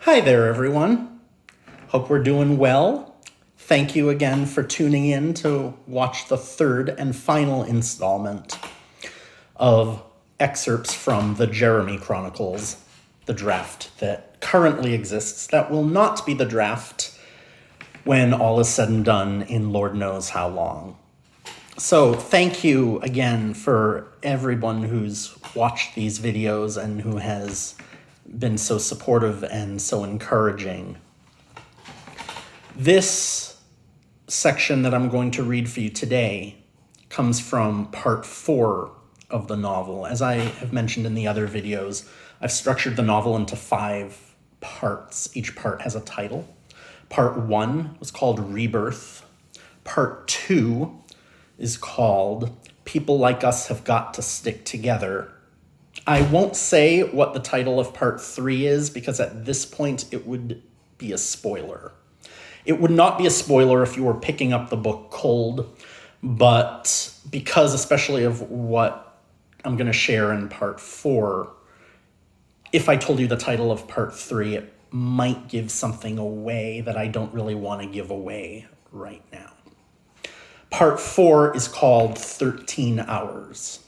Hi there, everyone. Hope we're doing well. Thank you again for tuning in to watch the third and final installment of excerpts from the Jeremy Chronicles, the draft that currently exists. That will not be the draft when all is said and done in Lord knows how long. So thank you again for everyone who's watched these videos and who has been so supportive and so encouraging. This section that I'm going to read for you today comes from part 4 of the novel. As I have mentioned in the other videos, I've structured the novel into 5 parts. Each part has a title. Part 1 was called Rebirth. Part 2 is called People Like Us Have Got to Stick Together. I won't say what the title of part 3 is because at this point it would be a spoiler. It would not be a spoiler if you were picking up the book cold, but because especially of what I'm going to share in part 4, if I told you the title of part 3, it might give something away that I don't really want to give away right now. Part 4 is called 13 Hours.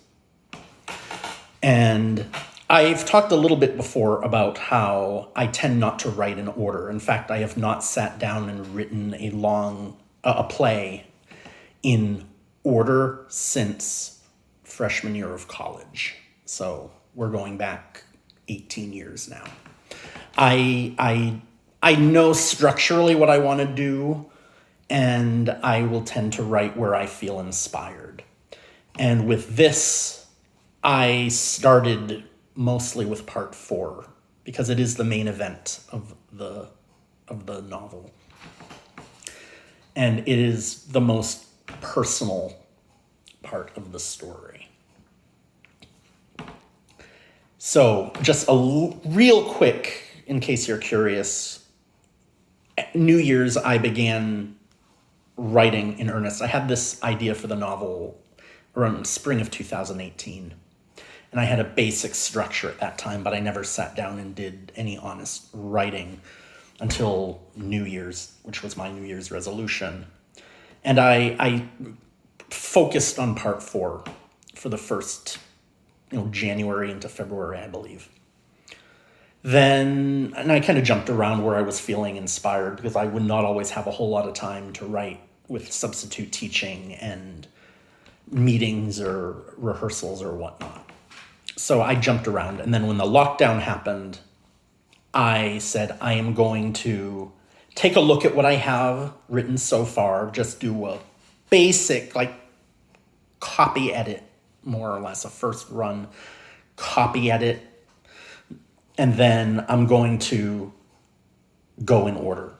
And I've talked a little bit before about how I tend not to write in order. In fact, I have not sat down and written a play in order since freshman year of college. So we're going back 18 years now. I know structurally what I want to do, and I will tend to write where I feel inspired. And with this, I started mostly with part 4 because it is the main event of the novel. And it is the most personal part of the story. So just real quick, in case you're curious, at New Year's I began writing in earnest. I had this idea for the novel around spring of 2018. And I had a basic structure at that time, but I never sat down and did any honest writing until New Year's, which was my New Year's resolution. And I focused on part 4 for the first, January into February, I believe. Then, and I kind of jumped around where I was feeling inspired because I would not always have a whole lot of time to write with substitute teaching and meetings or rehearsals or whatnot. So I jumped around. And then when the lockdown happened, I said, I am going to take a look at what I have written so far, just do a basic, copy edit, more or less, a first run copy edit. And then I'm going to go in order.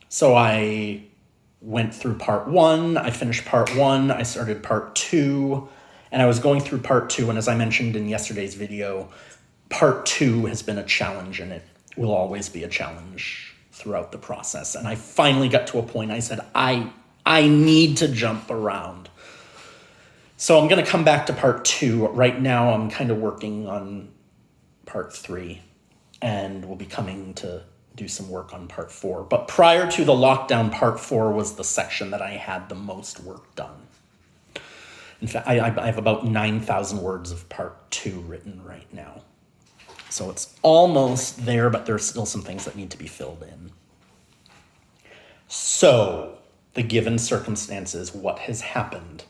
So I went through part 1, I finished part 1, I started part 2, and I was going through part 2, and as I mentioned in yesterday's video, part 2 has been a challenge, and it will always be a challenge throughout the process. And I finally got to a point, I said, I need to jump around. So I'm going to come back to part 2. Right now, I'm kind of working on part 3, and we'll be coming to do some work on part 4. But prior to the lockdown, part 4 was the section that I had the most work done. In fact, I have about 9,000 words of part 2 written right now. So it's almost there, but there's still some things that need to be filled in. So, the given circumstances, what has happened?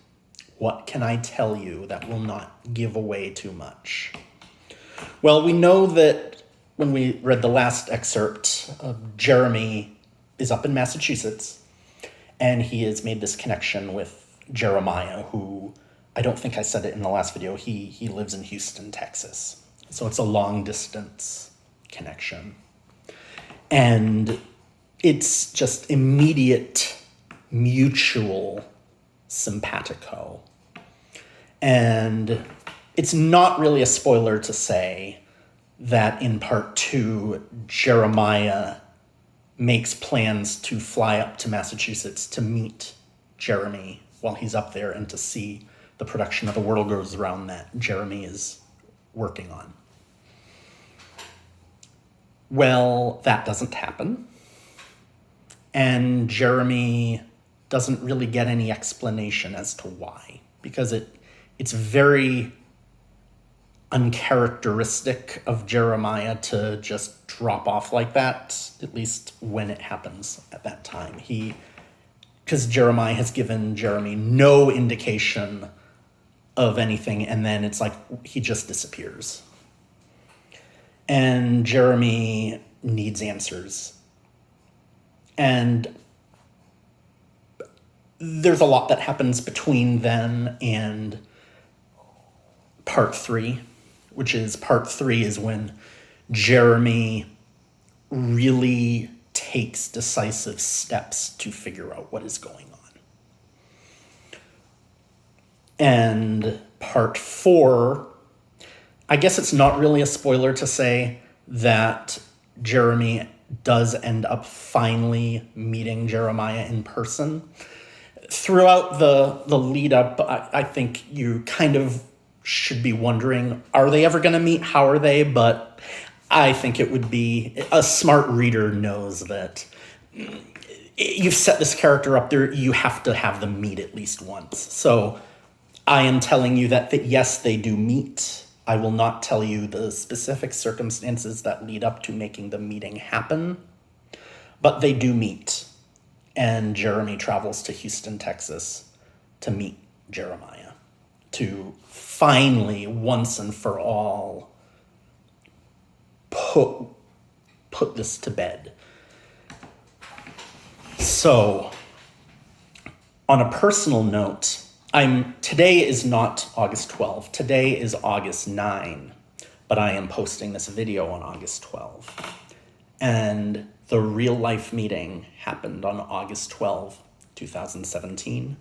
What can I tell you that will not give away too much? Well, we know that when we read the last excerpt, Jeremy is up in Massachusetts, and he has made this connection with Jeremiah, who, I don't think I said it in the last video, he lives in Houston, Texas. So it's a long distance connection. And it's just immediate mutual simpatico. And it's not really a spoiler to say that in part 2, Jeremiah makes plans to fly up to Massachusetts to meet Jeremy while he's up there and to see the production of The World Goes Round that Jeremy is working on. Well, that doesn't happen. And Jeremy doesn't really get any explanation as to why, because it's very uncharacteristic of Jeremiah to just drop off like that, at least when it happens at that time. Because Jeremiah has given Jeremy no indication of anything, and then it's like he just disappears. And Jeremy needs answers. And there's a lot that happens between then and part 3, which is part 3 is when Jeremy really takes decisive steps to figure out what is going on. And part 4, I guess it's not really a spoiler to say that Jeremy does end up finally meeting Jeremiah in person. Throughout the lead up, I think you kind of should be wondering, are they ever going to meet? How are they? But I think it would be, a smart reader knows that you've set this character up there, you have to have them meet at least once. So I am telling you that yes, they do meet. I will not tell you the specific circumstances that lead up to making the meeting happen, but they do meet. And Jeremy travels to Houston, Texas to meet Jeremiah, to finally, once and for all, put this to bed. So, on a personal note, today is not August 12th. Today is August 9, but I am posting this video on August 12th. And the real life meeting happened on August 12, 2017.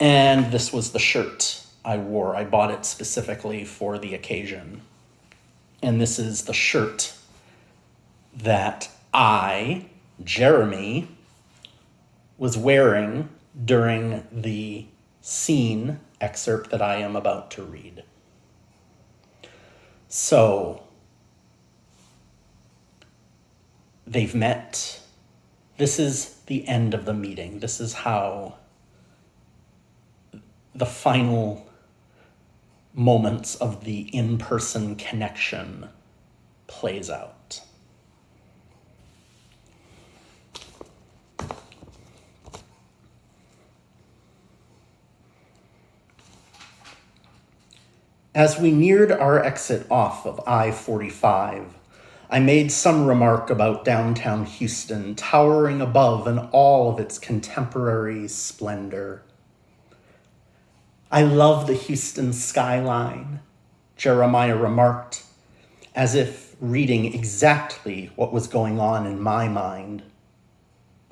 And this was the shirt I wore. I bought it specifically for the occasion. And this is the shirt that I, Jeremy, was wearing during the scene excerpt that I am about to read. So, they've met. This is the end of the meeting. This is how the final moments of the in-person connection plays out. As we neared our exit off of I-45, I made some remark about downtown Houston towering above in all of its contemporary splendor. I love the Houston skyline, Jeremiah remarked, as if reading exactly what was going on in my mind.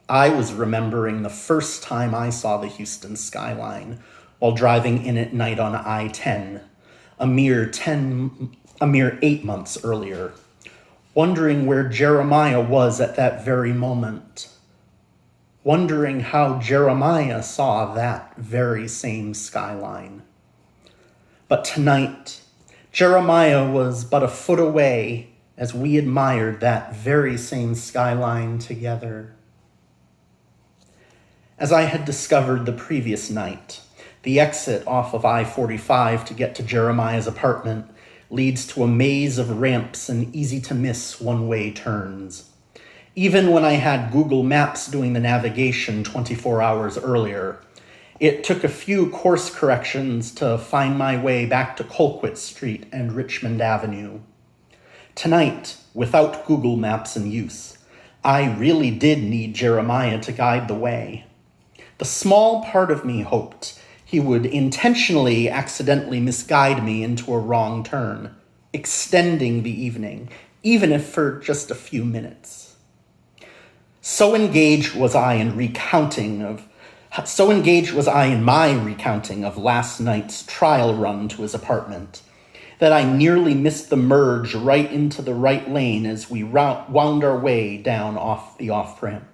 I was remembering the first time I saw the Houston skyline while driving in at night on I-10, a mere 8 months earlier, wondering where Jeremiah was at that very moment, wondering how Jeremiah saw that very same skyline. But tonight, Jeremiah was but a foot away as we admired that very same skyline together. As I had discovered the previous night, the exit off of I-45 to get to Jeremiah's apartment leads to a maze of ramps and easy-to-miss one-way turns. Even when I had Google Maps doing the navigation 24 hours earlier, it took a few course corrections to find my way back to Colquitt Street and Richmond Avenue. Tonight, without Google Maps in use, I really did need Jeremiah to guide the way. The small part of me hoped he would intentionally accidentally misguide me into a wrong turn, extending the evening, even if for just a few minutes. So engaged was I in my recounting of last night's trial run to his apartment that I nearly missed the merge right into the right lane as we wound our way down off the off-ramp.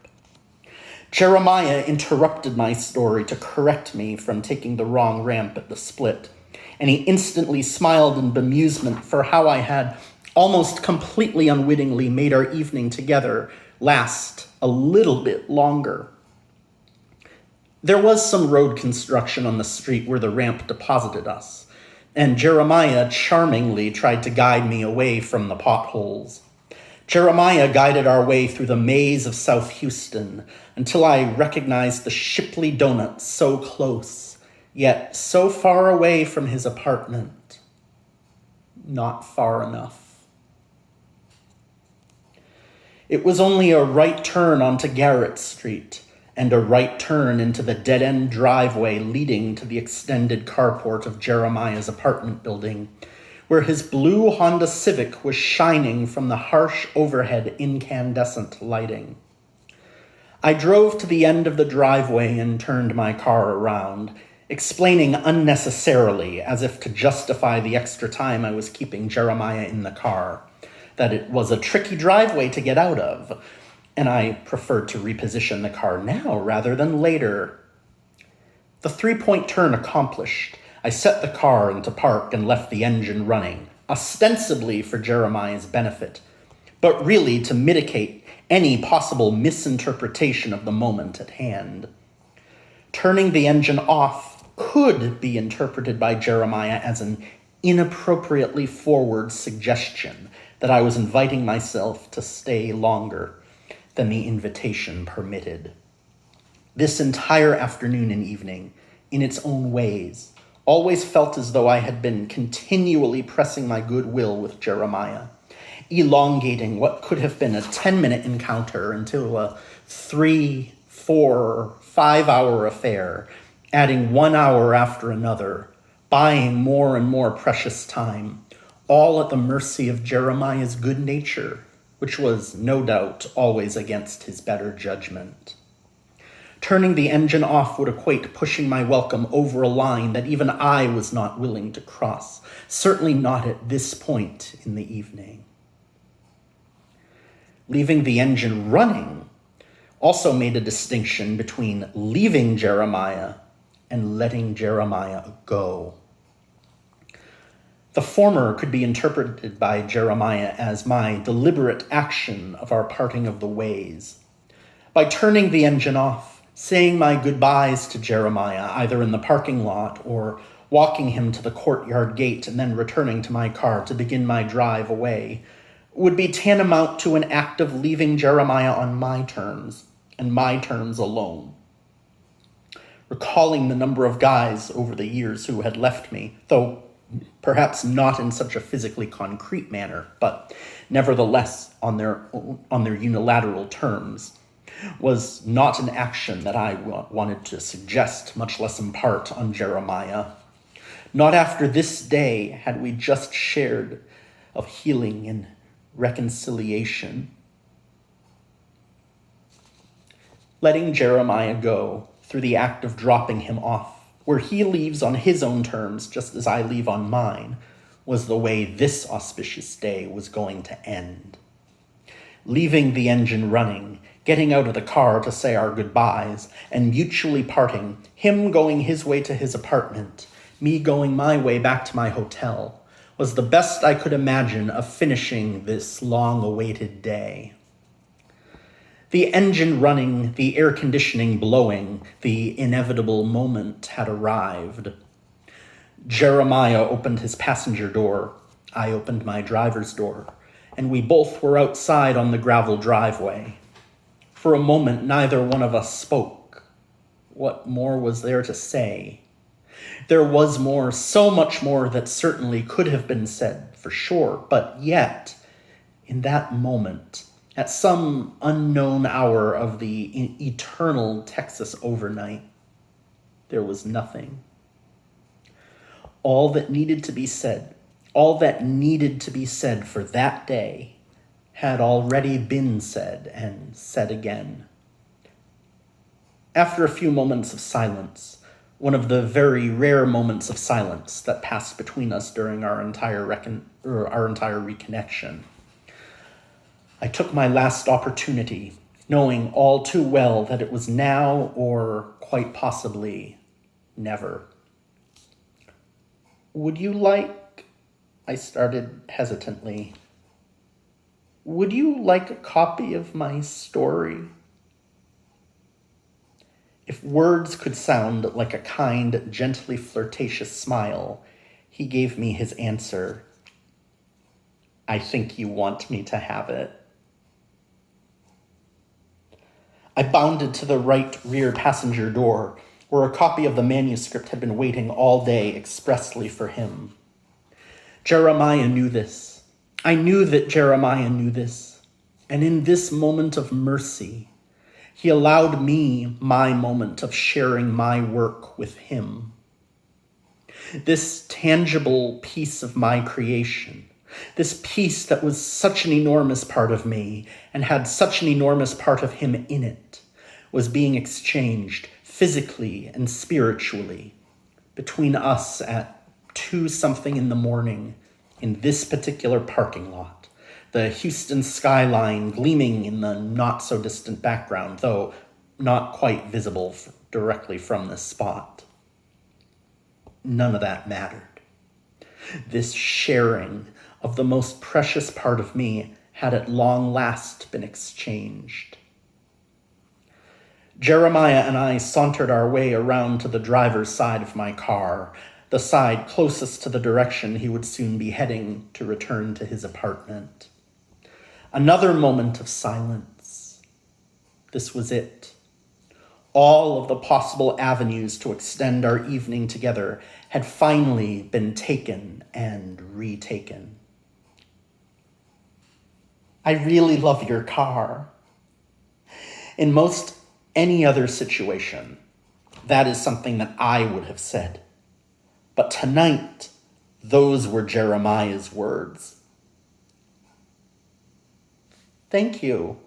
Jeremiah interrupted my story to correct me from taking the wrong ramp at the split, and he instantly smiled in bemusement for how I had almost completely unwittingly made our evening together last a little bit longer. There was some road construction on the street where the ramp deposited us, and Jeremiah charmingly tried to guide me away from the potholes. Jeremiah guided our way through the maze of South Houston until I recognized the Shipley Donuts so close, yet so far away from his apartment. Not far enough. It was only a right turn onto Garrett Street and a right turn into the dead-end driveway leading to the extended carport of Jeremiah's apartment building, where his blue Honda Civic was shining from the harsh overhead incandescent lighting. I drove to the end of the driveway and turned my car around, explaining unnecessarily, as if to justify the extra time I was keeping Jeremiah in the car, that it was a tricky driveway to get out of, and I preferred to reposition the car now rather than later. The 3-point turn accomplished, I set the car into park and left the engine running, ostensibly for Jeremiah's benefit, but really to mitigate any possible misinterpretation of the moment at hand. Turning the engine off could be interpreted by Jeremiah as an inappropriately forward suggestion that I was inviting myself to stay longer than the invitation permitted. This entire afternoon and evening, in its own ways, always felt as though I had been continually pressing my goodwill with Jeremiah, elongating what could have been a 10-minute encounter into a 3, 4, 5-hour affair, adding 1 hour after another, buying more and more precious time, all at the mercy of Jeremiah's good nature, which was, no doubt, always against his better judgment. Turning the engine off would equate pushing my welcome over a line that even I was not willing to cross, certainly not at this point in the evening. Leaving the engine running also made a distinction between leaving Jeremiah and letting Jeremiah go. The former could be interpreted by Jeremiah as my deliberate action of our parting of the ways. By turning the engine off, saying my goodbyes to Jeremiah, either in the parking lot or walking him to the courtyard gate and then returning to my car to begin my drive away, would be tantamount to an act of leaving Jeremiah on my terms, and my terms alone. Recalling the number of guys over the years who had left me, though perhaps not in such a physically concrete manner, but nevertheless on their unilateral terms, was not an action that I wanted to suggest, much less impart on Jeremiah. Not after this day had we just shared of healing and reconciliation. Letting Jeremiah go through the act of dropping him off, where he leaves on his own terms just as I leave on mine, was the way this auspicious day was going to end. Leaving the engine running, getting out of the car to say our goodbyes, and mutually parting, him going his way to his apartment, me going my way back to my hotel, was the best I could imagine of finishing this long-awaited day. The engine running, the air conditioning blowing, the inevitable moment had arrived. Jeremiah opened his passenger door. I opened my driver's door, and we both were outside on the gravel driveway. For a moment, neither one of us spoke. What more was there to say? There was more, so much more that certainly could have been said, for sure, but yet, in that moment, at some unknown hour of the eternal Texas overnight, there was nothing. All that needed to be said for that day had already been said and said again. After a few moments of silence, one of the very rare moments of silence that passed between us during our entire reconnection, I took my last opportunity, knowing all too well that it was now or quite possibly never. Would you like, I started hesitantly, Would you like a copy of my story? If words could sound like a kind, gently flirtatious smile, he gave me his answer. I think you want me to have it. I bounded to the right rear passenger door, where a copy of the manuscript had been waiting all day expressly for him. Jeremiah knew this. I knew that Jeremiah knew this. And in this moment of mercy, he allowed me my moment of sharing my work with him. This tangible piece of my creation, this piece that was such an enormous part of me and had such an enormous part of him in it, was being exchanged physically and spiritually between us at 2-something in the morning in this particular parking lot, the Houston skyline gleaming in the not-so-distant background, though not quite visible directly from this spot. None of that mattered. This sharing of the most precious part of me had at long last been exchanged. Jeremiah and I sauntered our way around to the driver's side of my car, the side closest to the direction he would soon be heading to return to his apartment. Another moment of silence. This was it. All of the possible avenues to extend our evening together had finally been taken and retaken. I really love your car. In most any other situation, that is something that I would have said. But tonight, those were Jeremiah's words. Thank you.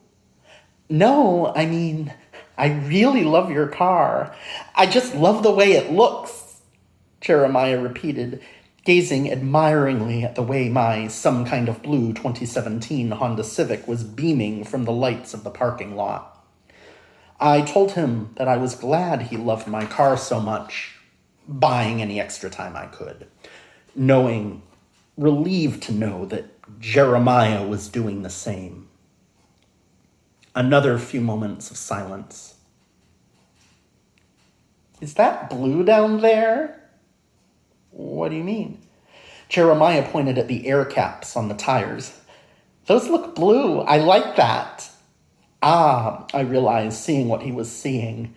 No, I mean, I really love your car. I just love the way it looks, Jeremiah repeated, gazing admiringly at the way my some kind of blue 2017 Honda Civic was beaming from the lights of the parking lot. I told him that I was glad he loved my car so much, buying any extra time I could, relieved to know that Jeremiah was doing the same. Another few moments of silence. Is that blue down there? What do you mean? Jeremiah pointed at the air caps on the tires. Those look blue. I like that. Ah, I realized, seeing what he was seeing.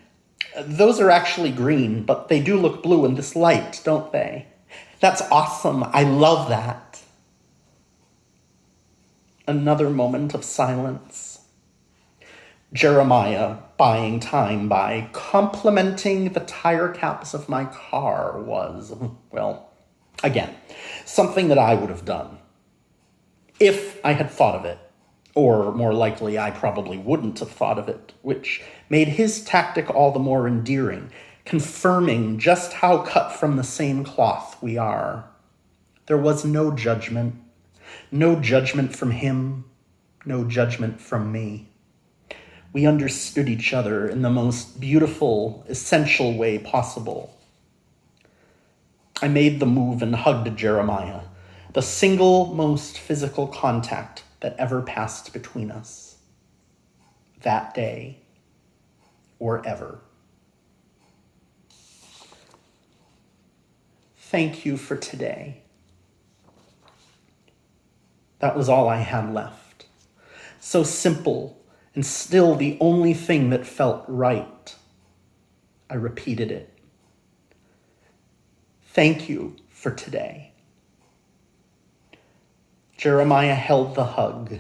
Those are actually green, but they do look blue in this light, don't they? That's awesome. I love that. Another moment of silence. Jeremiah buying time by complimenting the tire caps of my car was, well, again, something that I would have done if I had thought of it, or more likely I probably wouldn't have thought of it, which made his tactic all the more endearing, confirming just how cut from the same cloth we are. There was no judgment from him, no judgment from me. We understood each other in the most beautiful, essential way possible. I made the move and hugged Jeremiah, the single most physical contact that ever passed between us. That day, or ever. Thank you for today. That was all I had left. So simple, and still the only thing that felt right. I repeated it. Thank you for today. Jeremiah held the hug.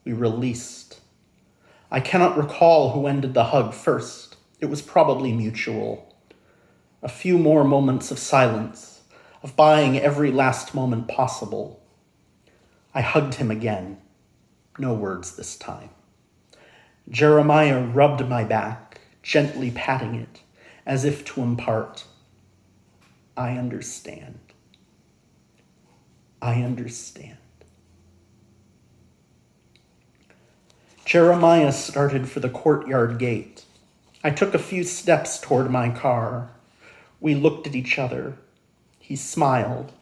We released. I cannot recall who ended the hug first. It was probably mutual. A few more moments of silence, of buying every last moment possible. I hugged him again. No words this time. Jeremiah rubbed my back, gently patting it, as if to impart, I understand. I understand. Jeremiah started for the courtyard gate. I took a few steps toward my car. We looked at each other. He smiled.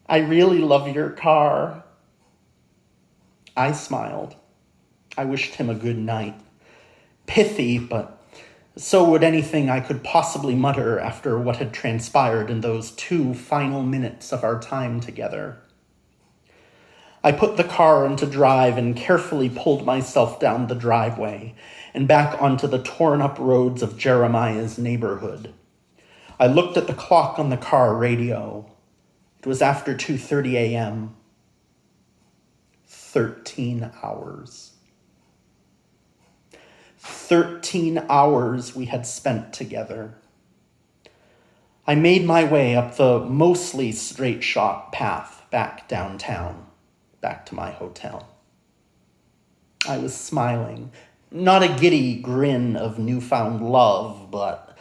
I really love your car. I smiled. I wished him a good night. Pithy, but so would anything I could possibly mutter after what had transpired in those 2 final minutes of our time together. I put the car into drive and carefully pulled myself down the driveway and back onto the torn-up roads of Jeremiah's neighborhood. I looked at the clock on the car radio. It was after 2:30 a.m. 13 hours. 13 hours we had spent together. I made my way up the mostly straight-shot path back downtown, back to my hotel. I was smiling, not a giddy grin of newfound love, but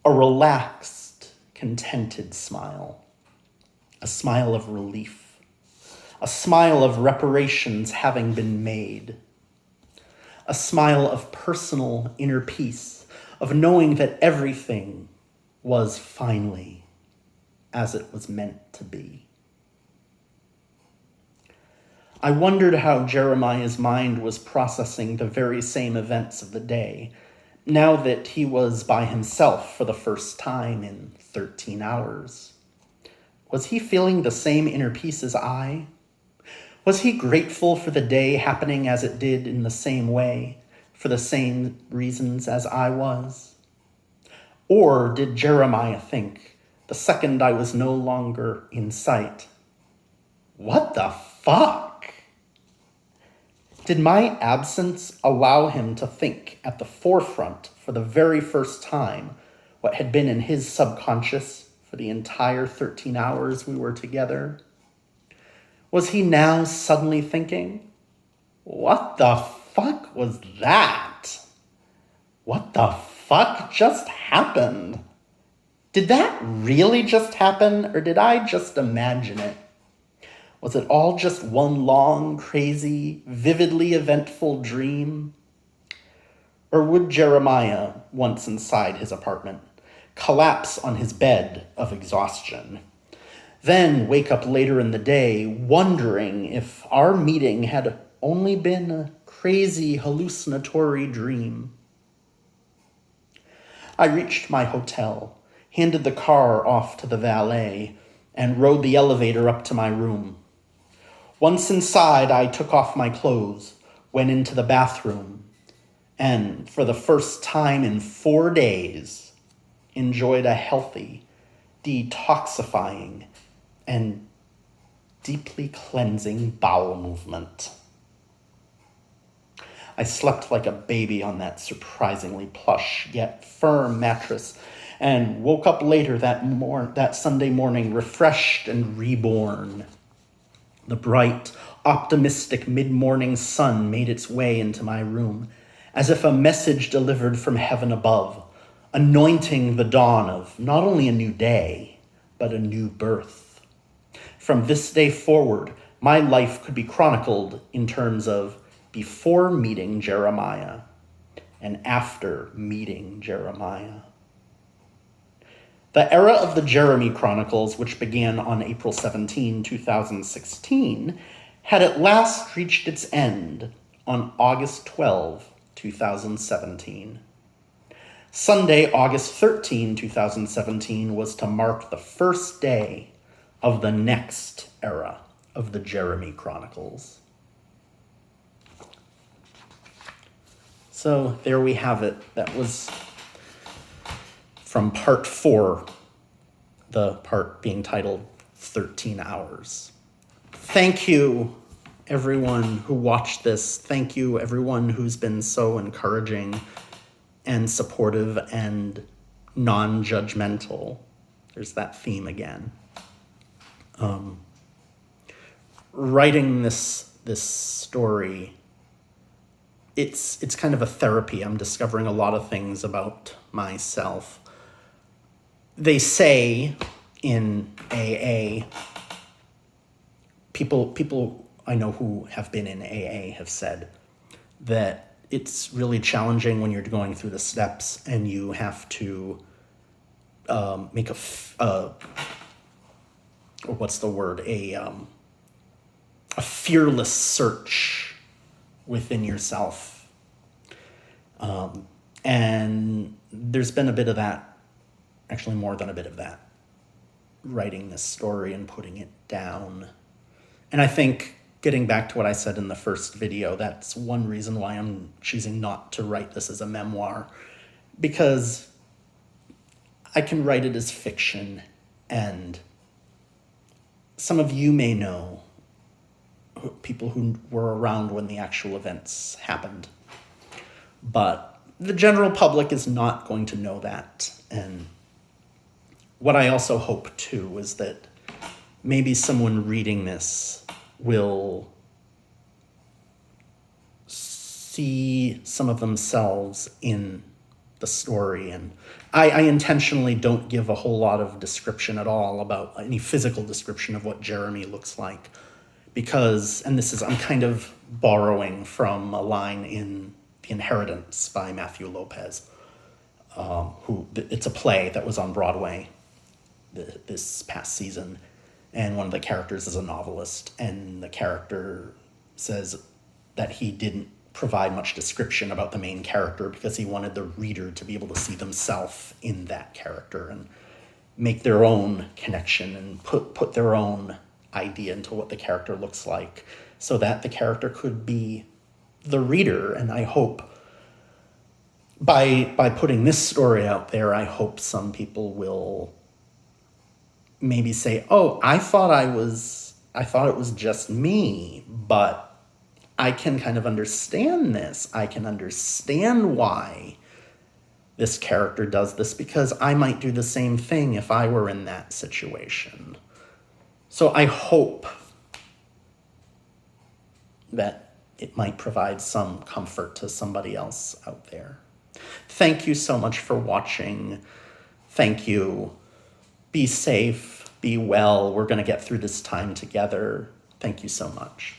a relaxed, contented smile. A smile of relief. A smile of reparations having been made. A smile of personal inner peace, of knowing that everything was finally as it was meant to be. I wondered how Jeremiah's mind was processing the very same events of the day, now that he was by himself for the first time in 13 hours. Was he feeling the same inner peace as I? Was he grateful for the day happening as it did in the same way, for the same reasons as I was? Or did Jeremiah think, the second I was no longer in sight, what the fuck? Did my absence allow him to think at the forefront for the very first time what had been in his subconscious for the entire 13 hours we were together? Was he now suddenly thinking, what the fuck was that? What the fuck just happened? Did that really just happen, or did I just imagine it? Was it all just one long, crazy, vividly eventful dream? Or would Jeremiah, once inside his apartment, collapse on his bed of exhaustion, then wake up later in the day wondering if our meeting had only been a crazy hallucinatory dream? I reached my hotel, handed the car off to the valet, and rode the elevator up to my room. Once inside, I took off my clothes, went into the bathroom, and for the first time in 4 days, enjoyed a healthy, detoxifying, and deeply cleansing bowel movement. I slept like a baby on that surprisingly plush yet firm mattress and woke up later that Sunday morning refreshed and reborn. The bright, optimistic mid-morning sun made its way into my room, as if a message delivered from heaven above, anointing the dawn of not only a new day, but a new birth. From this day forward, my life could be chronicled in terms of before meeting Jeremiah and after meeting Jeremiah. The era of the Jeremy Chronicles, which began on April 17, 2016, had at last reached its end on August 12, 2017. Sunday, August 13, 2017, was to mark the first day of the next era of the Jeremy Chronicles. So there we have it. That was from part 4, the part being titled 13 Hours. Thank you, everyone who watched this. Thank you, everyone who's been so encouraging and supportive and non-judgmental. There's that theme again. Writing this story, it's kind of a therapy. I'm discovering a lot of things about myself. They say in AA, people I know who have been in AA have said that it's really challenging when you're going through the steps and you have to make a fearless search within yourself. And there's been a bit of that, actually more than a bit of that, writing this story and putting it down. And I think, getting back to what I said in the first video, that's one reason why I'm choosing not to write this as a memoir, because I can write it as fiction, and some of you may know people who were around when the actual events happened, but the general public is not going to know that. And what I also hope too is that maybe someone reading this will see some of themselves in the story. And I intentionally don't give a whole lot of description at all about any physical description of what Jeremy looks like, because, and this is, I'm kind of borrowing from a line in The Inheritance by Matthew Lopez, it's a play that was on Broadway this past season, and one of the characters is a novelist, and the character says that he didn't provide much description about the main character because he wanted the reader to be able to see themselves in that character and make their own connection and put their own idea into what the character looks like, so that the character could be the reader. And I hope by putting this story out there, I hope some people will maybe say, oh, I thought it was just me, but I can kind of understand this. I can understand why this character does this, because I might do the same thing if I were in that situation. So I hope that it might provide some comfort to somebody else out there. Thank you so much for watching. Thank you. Be safe, be well. We're going to get through this time together. Thank you so much.